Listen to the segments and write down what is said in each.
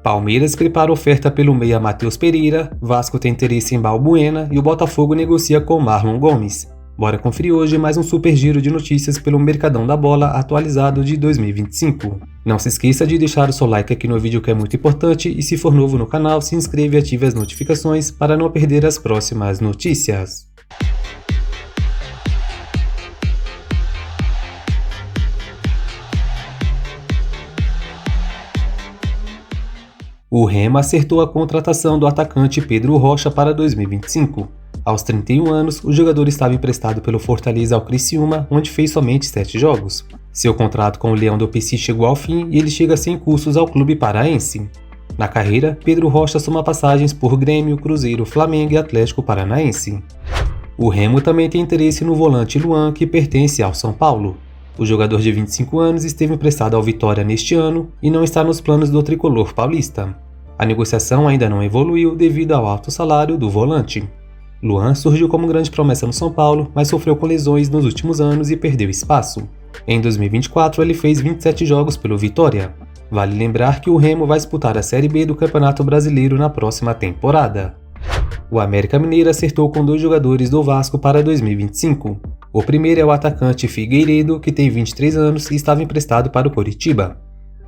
Palmeiras prepara oferta pelo meia Matheus Pereira, Vasco tem interesse em Balbuena e o Botafogo negocia com Marlon Gomes. Bora conferir hoje mais um super giro de notícias pelo Mercadão da Bola atualizado de 2025. Não se esqueça de deixar o seu like aqui no vídeo que é muito importante e se for novo no canal, se inscreva e ative as notificações para não perder as próximas notícias. O Remo acertou a contratação do atacante Pedro Rocha para 2025. Aos 31 anos, o jogador estava emprestado pelo Fortaleza ao Criciúma, onde fez somente 7 jogos. Seu contrato com o Leão do PC chegou ao fim e ele chega sem custos ao clube paraense. Na carreira, Pedro Rocha soma passagens por Grêmio, Cruzeiro, Flamengo e Atlético Paranaense. O Remo também tem interesse no volante Luan, que pertence ao São Paulo. O jogador de 25 anos esteve emprestado ao Vitória neste ano e não está nos planos do tricolor paulista. A negociação ainda não evoluiu devido ao alto salário do volante. Luan surgiu como grande promessa no São Paulo, mas sofreu com lesões nos últimos anos e perdeu espaço. Em 2024, ele fez 27 jogos pelo Vitória. Vale lembrar que o Remo vai disputar a Série B do Campeonato Brasileiro na próxima temporada. O América Mineiro acertou com 2 jogadores do Vasco para 2025. O primeiro é o atacante Figueiredo, que tem 23 anos e estava emprestado para o Coritiba.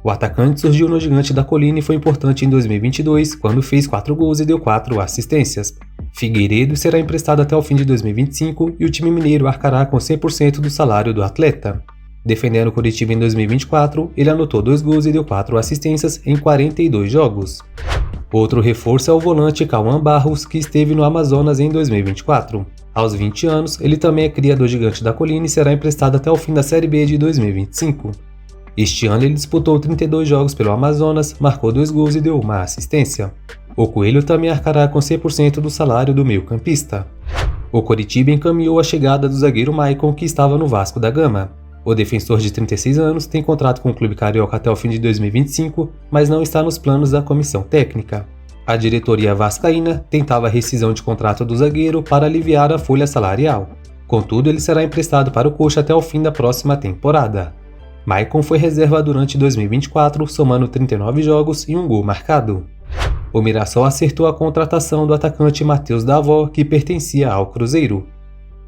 O atacante surgiu no Gigante da Colina e foi importante em 2022, quando fez 4 gols e deu 4 assistências. Figueiredo será emprestado até o fim de 2025 e o time mineiro arcará com 100% do salário do atleta. Defendendo o Coritiba em 2024, ele anotou 2 gols e deu 4 assistências em 42 jogos. Outro reforço é o volante Cauã Barros, que esteve no Amazonas em 2024. Aos 20 anos, ele também é cria do Gigante da Colina e será emprestado até o fim da Série B de 2025. Este ano ele disputou 32 jogos pelo Amazonas, marcou 2 gols e deu 1 assistência. O Coelho também arcará com 100% do salário do meio-campista. O Coritiba encaminhou a chegada do zagueiro Maicon, que estava no Vasco da Gama. O defensor de 36 anos tem contrato com o clube carioca até o fim de 2025, mas não está nos planos da comissão técnica. A diretoria vascaína tentava a rescisão de contrato do zagueiro para aliviar a folha salarial. Contudo, ele será emprestado para o Coxa até o fim da próxima temporada. Maicon foi reserva durante 2024, somando 39 jogos e 1 gol marcado. O Mirassol acertou a contratação do atacante Matheus Davó, que pertencia ao Cruzeiro.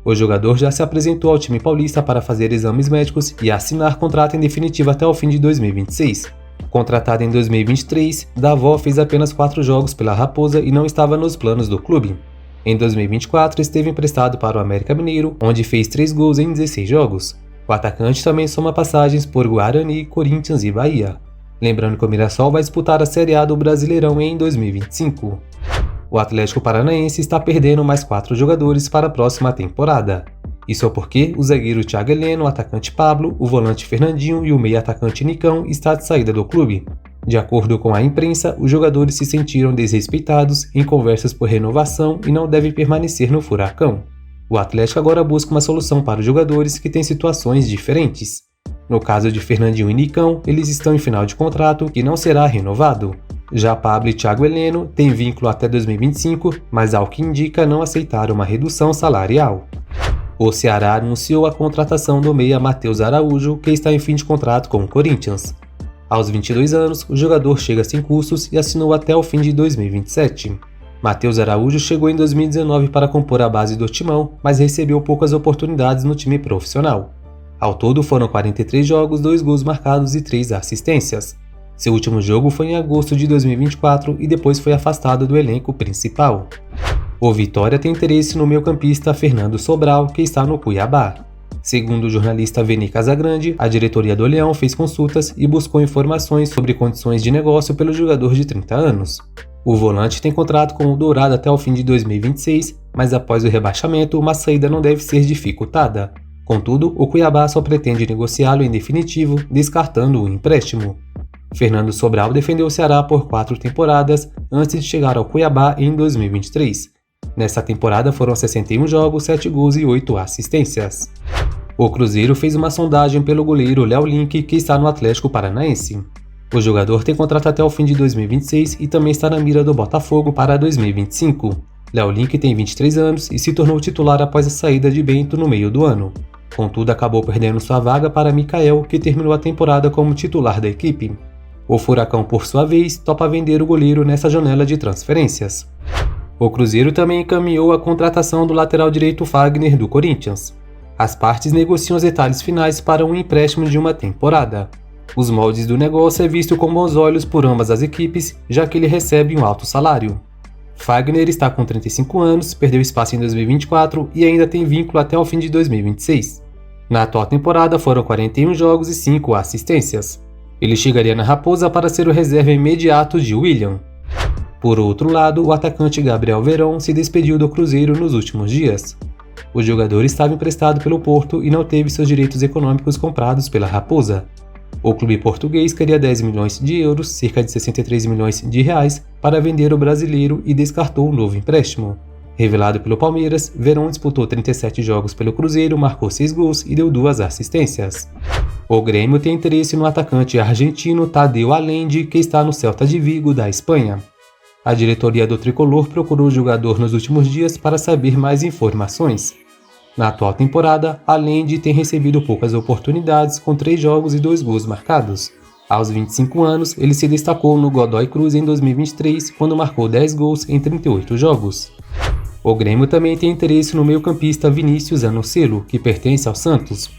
O jogador já se apresentou ao time paulista para fazer exames médicos e assinar contrato em definitivo até o fim de 2026. Contratado em 2023, Davó fez apenas 4 jogos pela Raposa e não estava nos planos do clube. Em 2024, esteve emprestado para o América Mineiro, onde fez 3 gols em 16 jogos. O atacante também soma passagens por Guarani, Corinthians e Bahia. Lembrando que o Mirassol vai disputar a Série A do Brasileirão em 2025. O Atlético Paranaense está perdendo mais 4 jogadores para a próxima temporada. Isso é porque o zagueiro Thiago Heleno, o atacante Pablo, o volante Fernandinho e o meio-atacante Nicão está de saída do clube. De acordo com a imprensa, os jogadores se sentiram desrespeitados em conversas por renovação e não devem permanecer no Furacão. O Atlético agora busca uma solução para os jogadores que têm situações diferentes. No caso de Fernandinho e Nicão, eles estão em final de contrato que não será renovado. Já Pablo e Thiago Heleno têm vínculo até 2025, mas ao que indica não aceitaram uma redução salarial. O Ceará anunciou a contratação do meia Matheus Araújo, que está em fim de contrato com o Corinthians. Aos 22 anos, o jogador chega sem custos e assinou até o fim de 2027. Matheus Araújo chegou em 2019 para compor a base do Timão, mas recebeu poucas oportunidades no time profissional. Ao todo foram 43 jogos, 2 gols marcados e 3 assistências. Seu último jogo foi em agosto de 2024 e depois foi afastado do elenco principal. O Vitória tem interesse no meio-campista Fernando Sobral, que está no Cuiabá. Segundo o jornalista Veni Casagrande, a diretoria do Leão fez consultas e buscou informações sobre condições de negócio pelo jogador de 30 anos. O volante tem contrato com o Dourado até o fim de 2026, mas após o rebaixamento, uma saída não deve ser dificultada. Contudo, o Cuiabá só pretende negociá-lo em definitivo, descartando o empréstimo. Fernando Sobral defendeu o Ceará por 4 temporadas antes de chegar ao Cuiabá em 2023. Nessa temporada foram 61 jogos, 7 gols e 8 assistências. O Cruzeiro fez uma sondagem pelo goleiro Léo Link, que está no Atlético Paranaense. O jogador tem contrato até o fim de 2026 e também está na mira do Botafogo para 2025. Léo Link tem 23 anos e se tornou titular após a saída de Bento no meio do ano. Contudo, acabou perdendo sua vaga para Mikael, que terminou a temporada como titular da equipe. O Furacão, por sua vez, topa vender o goleiro nessa janela de transferências. O Cruzeiro também encaminhou a contratação do lateral direito Fagner do Corinthians. As partes negociam os detalhes finais para um empréstimo de uma temporada. Os moldes do negócio é visto com bons olhos por ambas as equipes, já que ele recebe um alto salário. Fagner está com 35 anos, perdeu espaço em 2024 e ainda tem vínculo até o fim de 2026. Na atual temporada foram 41 jogos e 5 assistências. Ele chegaria na Raposa para ser o reserva imediato de William. Por outro lado, o atacante Gabriel Veron se despediu do Cruzeiro nos últimos dias. O jogador estava emprestado pelo Porto e não teve seus direitos econômicos comprados pela Raposa. O clube português queria 10 milhões de euros, cerca de 63 milhões de reais, para vender o brasileiro e descartou um novo empréstimo. Revelado pelo Palmeiras, Veron disputou 37 jogos pelo Cruzeiro, marcou 6 gols e deu 2 assistências. O Grêmio tem interesse no atacante argentino Tadeu Allende, que está no Celta de Vigo, da Espanha. A diretoria do tricolor procurou o jogador nos últimos dias para saber mais informações. Na atual temporada, Allende tem recebido poucas oportunidades, com 3 jogos e 2 gols marcados. Aos 25 anos, ele se destacou no Godoy Cruz em 2023, quando marcou 10 gols em 38 jogos. O Grêmio também tem interesse no meio-campista Vinícius Anocelo, que pertence ao Santos.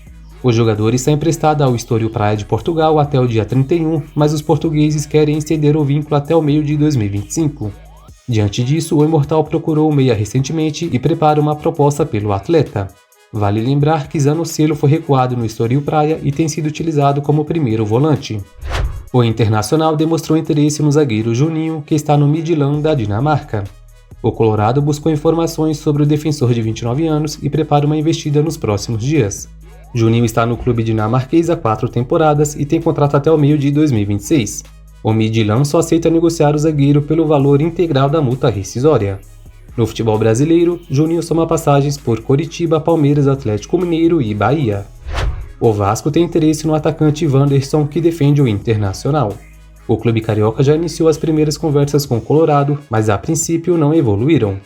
O jogador está emprestado ao Estoril Praia de Portugal até o dia 31, mas os portugueses querem estender o vínculo até o meio de 2025. Diante disso, o Imortal procurou o meia recentemente e prepara uma proposta pelo atleta. Vale lembrar que Zanocelo foi recuado no Estoril Praia e tem sido utilizado como primeiro volante. O Internacional demonstrou interesse no zagueiro Juninho, que está no Midtjylland da Dinamarca. O Colorado buscou informações sobre o defensor de 29 anos e prepara uma investida nos próximos dias. Juninho está no clube dinamarquês há 4 temporadas e tem contrato até o meio de 2026. O Midtjylland só aceita negociar o zagueiro pelo valor integral da multa rescisória. No futebol brasileiro, Juninho soma passagens por Coritiba, Palmeiras, Atlético Mineiro e Bahia. O Vasco tem interesse no atacante Wanderson, que defende o Internacional. O clube carioca já iniciou as primeiras conversas com o Colorado, mas a princípio não evoluíram.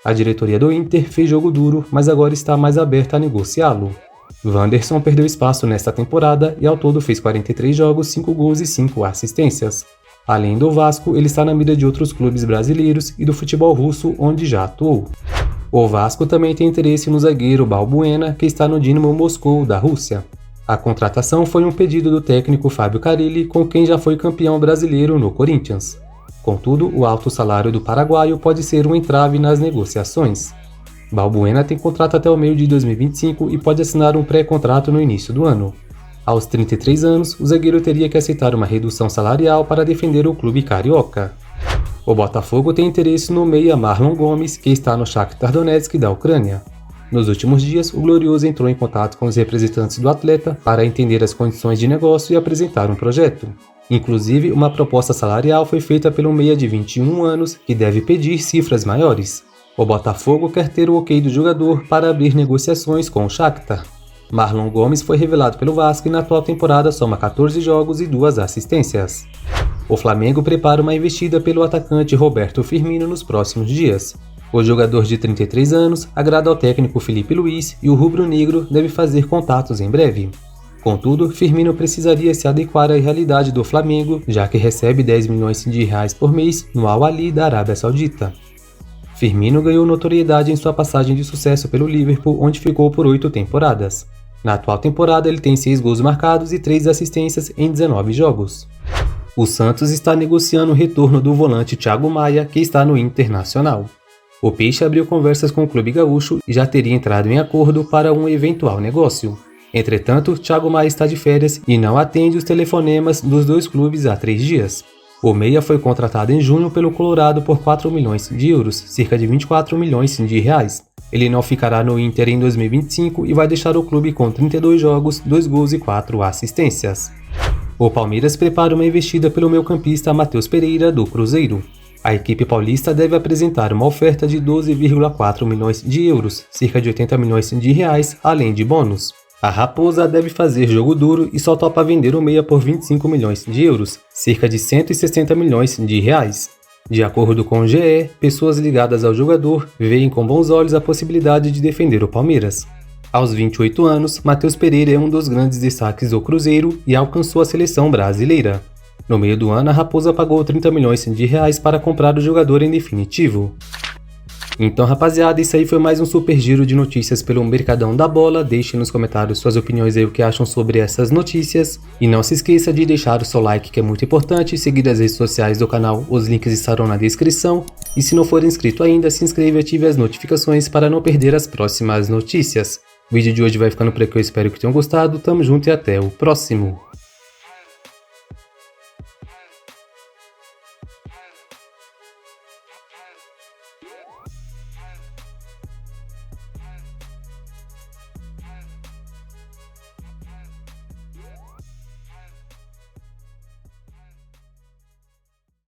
A diretoria do Inter fez jogo duro, mas agora está mais aberta a negociá-lo. Wanderson perdeu espaço nesta temporada e ao todo fez 43 jogos, 5 gols e 5 assistências. Além do Vasco, ele está na mira de outros clubes brasileiros e do futebol russo, onde já atuou. O Vasco também tem interesse no zagueiro Balbuena, que está no Dinamo Moscou, da Rússia. A contratação foi um pedido do técnico Fábio Carille, com quem já foi campeão brasileiro no Corinthians. Contudo, o alto salário do paraguaio pode ser um entrave nas negociações. Balbuena tem contrato até o meio de 2025 e pode assinar um pré-contrato no início do ano. Aos 33 anos, o zagueiro teria que aceitar uma redução salarial para defender o clube carioca. O Botafogo tem interesse no meia Marlon Gomes, que está no Shakhtar Donetsk da Ucrânia. Nos últimos dias, o Glorioso entrou em contato com os representantes do atleta para entender as condições de negócio e apresentar um projeto. Inclusive, uma proposta salarial foi feita pelo meia de 21 anos, que deve pedir cifras maiores. O Botafogo quer ter o ok do jogador para abrir negociações com o Shakhtar. Marlon Gomes foi revelado pelo Vasco e na atual temporada soma 14 jogos e 2 assistências. O Flamengo prepara uma investida pelo atacante Roberto Firmino nos próximos dias. O jogador de 33 anos agrada ao técnico Felipe Luiz e o rubro-negro deve fazer contatos em breve. Contudo, Firmino precisaria se adequar à realidade do Flamengo, já que recebe 10 milhões de reais por mês no Al Ahly da Arábia Saudita. Firmino ganhou notoriedade em sua passagem de sucesso pelo Liverpool, onde ficou por 8 temporadas. Na atual temporada, ele tem 6 gols marcados e 3 assistências em 19 jogos. O Santos está negociando o retorno do volante Thiago Maia, que está no Internacional. O Peixe abriu conversas com o clube gaúcho e já teria entrado em acordo para um eventual negócio. Entretanto, Thiago Maia está de férias e não atende os telefonemas dos dois clubes há 3 dias. O meia foi contratado em junho pelo Colorado por 4 milhões de euros, cerca de 24 milhões de reais. Ele não ficará no Inter em 2025 e vai deixar o clube com 32 jogos, 2 gols e 4 assistências. O Palmeiras prepara uma investida pelo meio-campista Matheus Pereira, do Cruzeiro. A equipe paulista deve apresentar uma oferta de 12,4 milhões de euros, cerca de 80 milhões de reais, além de bônus. A Raposa deve fazer jogo duro e só topa vender o meia por 25 milhões de euros, cerca de 160 milhões de reais. De acordo com o GE, pessoas ligadas ao jogador veem com bons olhos a possibilidade de defender o Palmeiras. Aos 28 anos, Matheus Pereira é um dos grandes destaques do Cruzeiro e alcançou a seleção brasileira. No meio do ano, a Raposa pagou 30 milhões de reais para comprar o jogador em definitivo. Então, rapaziada, isso aí foi mais um super giro de notícias pelo Mercadão da Bola. Deixem nos comentários suas opiniões aí, o que acham sobre essas notícias. E não se esqueça de deixar o seu like, que é muito importante, seguir as redes sociais do canal, os links estarão na descrição. E se não for inscrito ainda, se inscreva e ative as notificações para não perder as próximas notícias. O vídeo de hoje vai ficando por aqui, eu espero que tenham gostado, tamo junto e até o próximo.